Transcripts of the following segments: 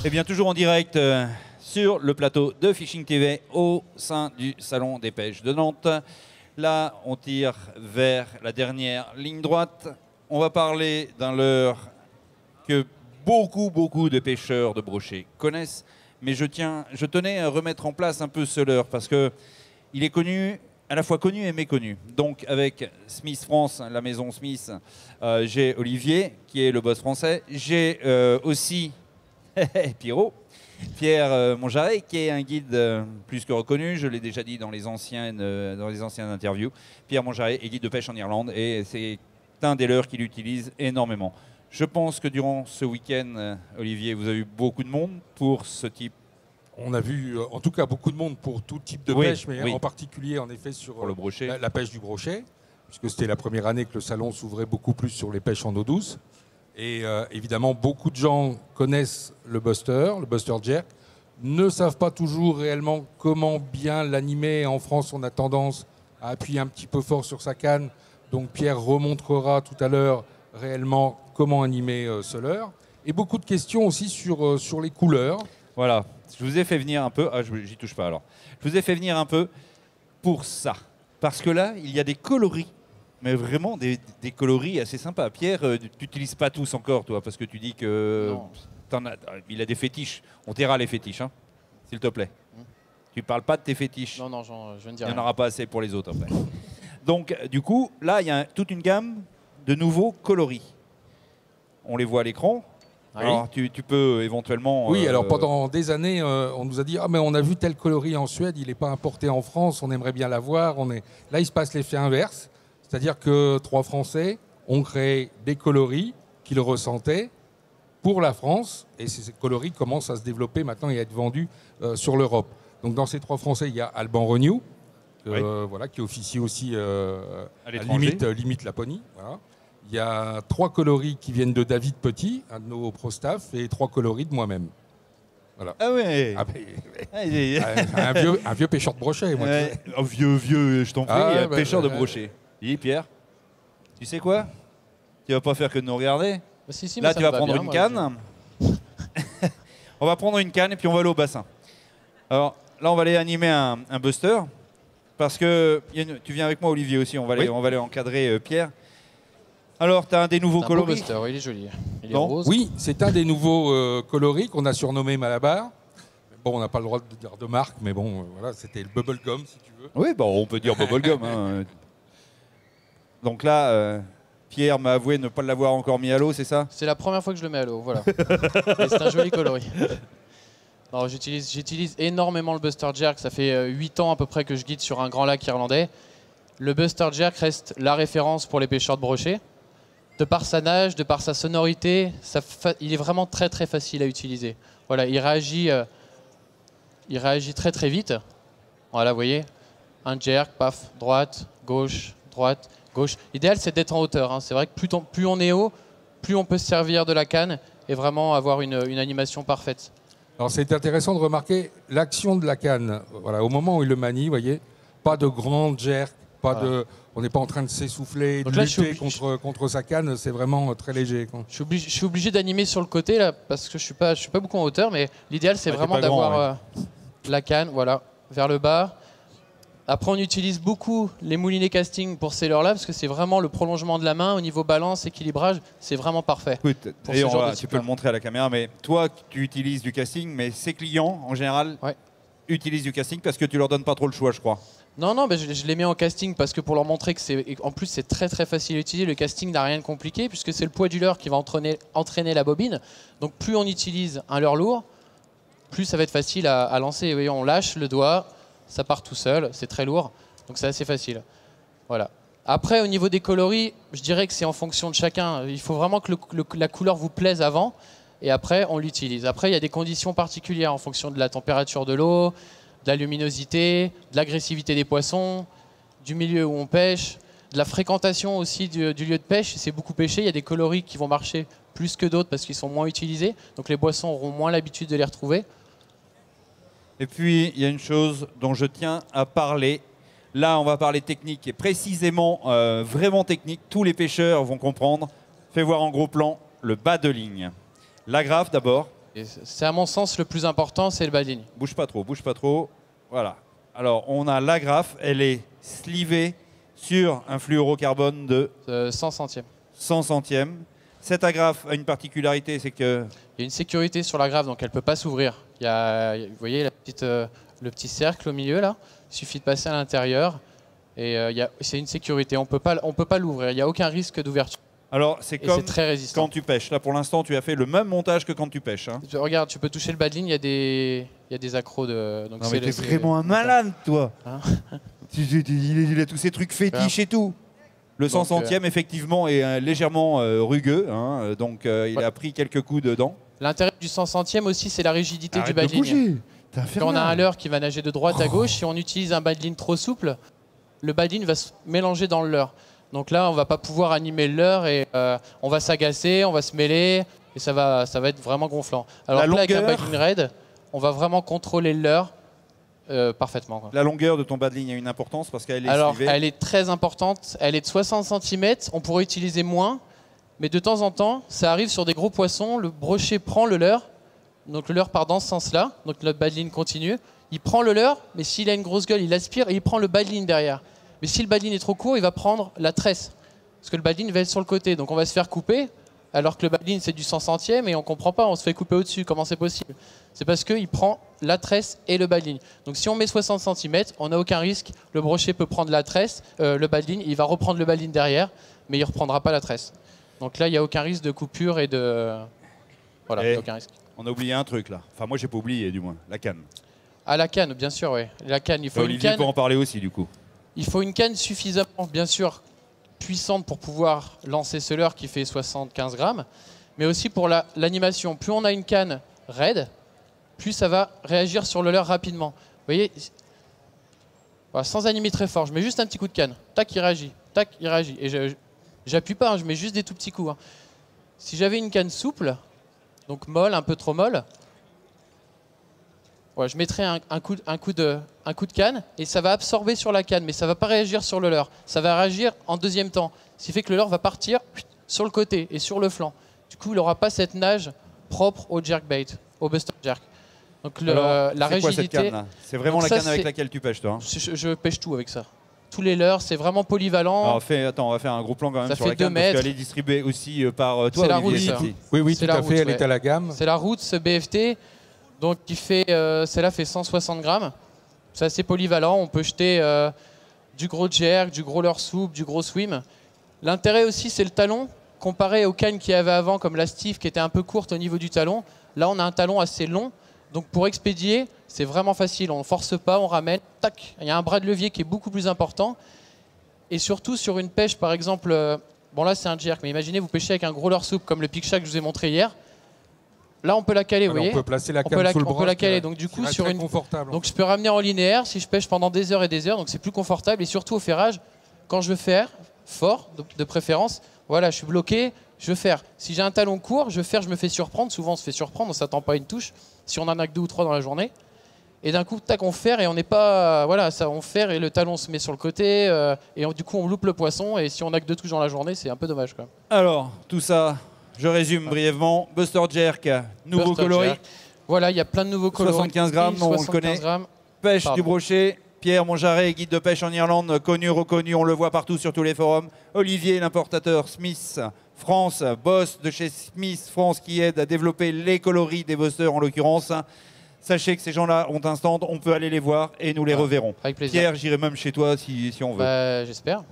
Eh bien, toujours en direct sur le plateau de Fishing TV au sein du Salon des Pêches de Nantes. Là, on tire vers la dernière ligne droite. On va parler d'un leurre que beaucoup de pêcheurs de brochet connaissent. Mais je tenais à remettre en place un peu ce leurre parce qu'il est connu, à la fois connu et méconnu. Donc avec Smith France, la maison Smith, j'ai Olivier qui est le boss français. J'ai aussi Pierre Monjaret qui est un guide plus que reconnu. Je l'ai déjà dit dans les anciennes interviews. Pierre Monjaret est guide de pêche en Irlande et c'est un des leurres qu'il utilise énormément. Je pense que durant ce week-end, Olivier, vous avez eu beaucoup de monde pour ce type. On a vu en tout cas beaucoup de monde pour tout type de pêche, mais en particulier en effet sur pour le brochet. La pêche du brochet, puisque c'était la première année que le salon s'ouvrait beaucoup plus sur les pêches en eau douce. Et évidemment, beaucoup de gens connaissent le Buster Jerk, ne savent pas toujours réellement comment bien l'animer. En France, on a tendance à appuyer un petit peu fort sur sa canne. Donc Pierre remontrera tout à l'heure réellement comment animer ce leurre. Et beaucoup de questions aussi sur les couleurs. Voilà, je vous ai fait venir un peu. Ah, j'y touche pas alors. Je vous ai fait venir un peu pour ça. Parce que là, il y a des coloris. Mais vraiment des coloris assez sympas. Pierre, tu n'utilises pas tous encore, toi, parce que tu dis que il a des fétiches. On taira les fétiches, hein, s'il te plaît. Tu parles pas de tes fétiches. Non, je ne dis rien. Il n'y en aura pas assez pour les autres après. Donc, du coup, là, il y a toute une gamme de nouveaux coloris. On les voit à l'écran. Oui. Alors, tu peux éventuellement... Oui, alors pendant des années, on nous a dit « Ah, mais on a vu tel coloris en Suède, il n'est pas importé en France, on aimerait bien l'avoir. » Là, il se passe l'effet inverse. C'est-à-dire que 3 Français ont créé des coloris qu'ils ressentaient pour la France. Et ces coloris commencent à se développer maintenant et à être vendus sur l'Europe. Donc dans ces 3 Français, il y a Alban Renew, voilà, qui officie aussi à limite Laponie. Voilà. Il y a 3 coloris qui viennent de David Petit, un de nos pro-staff, et 3 coloris de moi-même. Voilà. Ah ouais, un vieux pêcheur de brochet, moi. Oh, vieux, je t'en prie, pêcheur de brochet. Dis, Pierre, tu sais quoi? Tu vas pas faire que de nous regarder. Si, là, tu vas prendre une canne. On va prendre une canne et puis on va aller au bassin. Alors là, on va aller animer un buster. Parce que tu viens avec moi, Olivier, aussi. On va aller encadrer Pierre. Alors, tu as un des nouveaux coloris. Buster, il est joli. Il est rose. Oui, c'est un des nouveaux coloris qu'on a surnommé Malabar. Bon, on n'a pas le droit de dire de marque, mais bon, voilà, c'était le Bubblegum, si tu veux. Oui, bon, on peut dire Bubblegum. Hein. Donc là, Pierre m'a avoué ne pas l'avoir encore mis à l'eau, c'est ça? C'est la première fois que je le mets à l'eau, voilà. C'est un joli coloris. J'utilise énormément le Buster Jerk. Ça fait 8 ans à peu près que je guide sur un grand lac irlandais. Le Buster Jerk reste la référence pour les pêcheurs de brochet. De par sa nage, de par sa sonorité, il est vraiment très facile à utiliser. Voilà, il réagit très vite. Voilà, vous voyez, un jerk, paf, droite, gauche, gauche. L'idéal, c'est d'être en hauteur. Hein. C'est vrai que plus on est haut, plus on peut se servir de la canne et vraiment avoir une animation parfaite. Alors, c'est intéressant de remarquer l'action de la canne. Voilà, au moment où il le manie, vous voyez, pas de grand jerk, on n'est pas en train de s'essouffler, de lutter contre sa canne, c'est vraiment très léger. Quoi. Je suis obligé d'animer sur le côté là, parce que je suis pas beaucoup en hauteur, mais l'idéal c'est vraiment d'avoir la canne, voilà, vers le bas. Après, on utilise beaucoup les moulinets casting pour ces leurres-là, parce que c'est vraiment le prolongement de la main au niveau balance, équilibrage, c'est vraiment parfait. Tu peux le montrer à la caméra, mais toi, tu utilises du casting, mais ces clients, en général, utilisent du casting parce que tu leur donnes pas trop le choix, je crois. Non, mais je les mets en casting parce que pour leur montrer que en plus c'est très facile à utiliser. Le casting n'a rien de compliqué puisque c'est le poids du leurre qui va entraîner la bobine. Donc plus on utilise un leurre lourd, plus ça va être facile à lancer. Vous voyez, on lâche le doigt, ça part tout seul, c'est très lourd, donc c'est assez facile. Voilà. Après, au niveau des coloris, je dirais que c'est en fonction de chacun. Il faut vraiment que la couleur vous plaise avant et après on l'utilise. Après, il y a des conditions particulières en fonction de la température de l'eau, de la luminosité, de l'agressivité des poissons, du milieu où on pêche, de la fréquentation aussi du lieu de pêche. Si c'est beaucoup pêché, il y a des coloris qui vont marcher plus que d'autres parce qu'ils sont moins utilisés. Donc les poissons auront moins l'habitude de les retrouver. Et puis, il y a une chose dont je tiens à parler. Là, on va parler technique et précisément, vraiment technique. Tous les pêcheurs vont comprendre. Fais voir en gros plan le bas de ligne. L'agrafe d'abord. C'est à mon sens le plus important, c'est le bas de ligne. Bouge pas trop, bouge pas trop. Voilà. Alors, on a l'agrafe, elle est slivée sur un fluorocarbone de 100 centièmes. 100 centièmes. Cette agrafe a une particularité, c'est que... Il y a une sécurité sur l'agrafe, donc elle ne peut pas s'ouvrir. Vous voyez le petit cercle au milieu, là. Il suffit de passer à l'intérieur. Et c'est une sécurité. On peut pas l'ouvrir. Il n'y a aucun risque d'ouverture. Alors, c'est Et comme c'est très résistant. quand tu pêches. Là, pour l'instant, tu as fait le même montage que quand tu pêches. Hein. Regarde, tu peux toucher le bas de ligne, il y a des accros de. Donc Non, mais t'es vraiment un malade, toi. Hein il a tous ces trucs fétiches et tout. Le 100 centième, effectivement, est légèrement rugueux. Hein, donc, il a pris quelques coups dedans. L'intérêt du 100 centième aussi, c'est la rigidité du Arrête bas de de ligne. bouger. Quand on a un leurre qui va nager de droite à gauche, si on utilise un bas de ligne trop souple, le bas de ligne va se mélanger dans le leurre. Donc là, on va pas pouvoir animer le leurre et on va s'agacer, on va se mêler et ça va être vraiment gonflant. Alors là, avec un bas de ligne raide, on va vraiment contrôler le leurre parfaitement. Quoi. La longueur de ton bas de ligne a une importance parce qu'elle est slivée. Elle est très importante. Elle est de 60 cm. On pourrait utiliser moins, mais de temps en temps, ça arrive sur des gros poissons. Le brochet prend le leurre, donc le leurre part dans ce sens-là. Donc notre bas de ligne continue. Il prend le leurre, mais s'il a une grosse gueule, il aspire et il prend le bas de ligne derrière. Mais si le bas de ligne est trop court, il va prendre la tresse. Parce que le bas de ligne va être sur le côté. Donc on va se faire couper, alors que le bas de ligne c'est du 100 centième et on ne comprend pas, on se fait couper au-dessus. Comment c'est possible? C'est parce qu'il prend la tresse et le bas de ligne. Donc si on met 60 cm, on n'a aucun risque. Le brochet peut prendre la tresse, le bas de ligne, il va reprendre le bas de ligne derrière, mais il ne reprendra pas la tresse. Donc là, il n'y a aucun risque de coupure et de... Voilà, il n'y a aucun risque. On a oublié un truc là. Enfin, moi, j'ai pas oublié, du moins. La canne. Ah, la canne, bien sûr, oui. La canne, il faut une Olivier canne. peut en parler aussi, du coup. Il faut une canne suffisamment, bien sûr, puissante pour pouvoir lancer ce leurre qui fait 75 grammes, mais aussi pour l'animation. Plus on a une canne raide, plus ça va réagir sur le leurre rapidement. Vous voyez, voilà, sans animer très fort, je mets juste un petit coup de canne. Tac, il réagit. Tac, il réagit. Et j'appuie pas, hein, je mets juste des tout petits coups. Hein. Si j'avais une canne souple, donc molle, un peu trop molle, ouais, je mettrai un coup de canne et ça va absorber sur la canne, mais ça ne va pas réagir sur le leurre. Ça va réagir en deuxième temps. Ce qui fait que le leurre va partir sur le côté et sur le flanc. Du coup, il n'aura pas cette nage propre au jerkbait, au buster jerk. Donc la rigidité. C'est vraiment la canne avec laquelle tu pêches, toi. Hein. Je pêche tout avec ça. Tous les leurres, c'est vraiment polyvalent. Alors, attends, on va faire un gros plan quand même ça sur fait la canne 2 mètres. parce qu'elle est distribuée aussi par toi. C'est la Olivier, route, ça. Oui, tout à fait, elle ouais. est à la gamme. C'est la route, ce BFT, donc qui fait, celle-là fait 160 grammes. C'est assez polyvalent. On peut jeter du gros jerk, du gros leurre souple, du gros swim. L'intérêt aussi, c'est le talon. Comparé aux cannes qu'il y avait avant, comme la Steve, qui était un peu courte au niveau du talon. Là, on a un talon assez long. Donc pour expédier, c'est vraiment facile. On ne force pas, on ramène. Tac. Il y a un bras de levier qui est beaucoup plus important. Et surtout sur une pêche, par exemple, bon là c'est un jerk, mais imaginez vous pêchez avec un gros leurre souple comme le pic-shack que je vous ai montré hier. Là on peut la caler, vous voyez. On peut placer la canne sous le bras. On peut la caler. Donc du coup sur une, confortable. donc je peux ramener en linéaire si je pêche pendant des heures et des heures. Donc c'est plus confortable et surtout au ferrage, quand je veux faire fort de préférence, voilà, je suis bloqué, je veux faire. Si j'ai un talon court, je veux faire, je me fais surprendre. Souvent on se fait surprendre, on s'attend pas à une touche. Si on en a que 2 ou 3 dans la journée. Et d'un coup, tac, on ferre et on n'est pas. Voilà, ça, on ferre et le talon se met sur le côté. Et du coup, on loupe le poisson. Et si on n'a que 2 touches dans la journée, c'est un peu dommage. Quoi. Alors, tout ça, je résume brièvement. Buster Jerk, nouveau Buster coloris. Jerk. Voilà, il y a plein de nouveaux coloris. 75 grammes, on le connaît. Grammes. Pêche Pardon. du brochet. Pierre Monjarret, guide de pêche en Irlande, connu, reconnu. On le voit partout sur tous les forums. Olivier, l'importateur Smith France, boss de chez Smith France, qui aide à développer les coloris des busters en l'occurrence. Sachez que ces gens-là ont un stand, on peut aller les voir et nous les reverrons. Avec plaisir. Pierre, j'irai même chez toi si on veut. Bah, j'espère.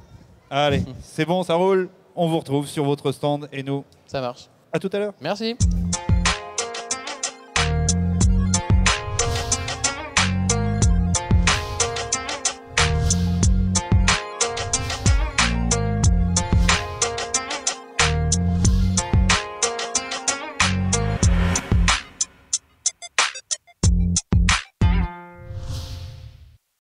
Allez, c'est bon, ça roule. On vous retrouve sur votre stand et nous, Ça marche. à tout à l'heure. Merci.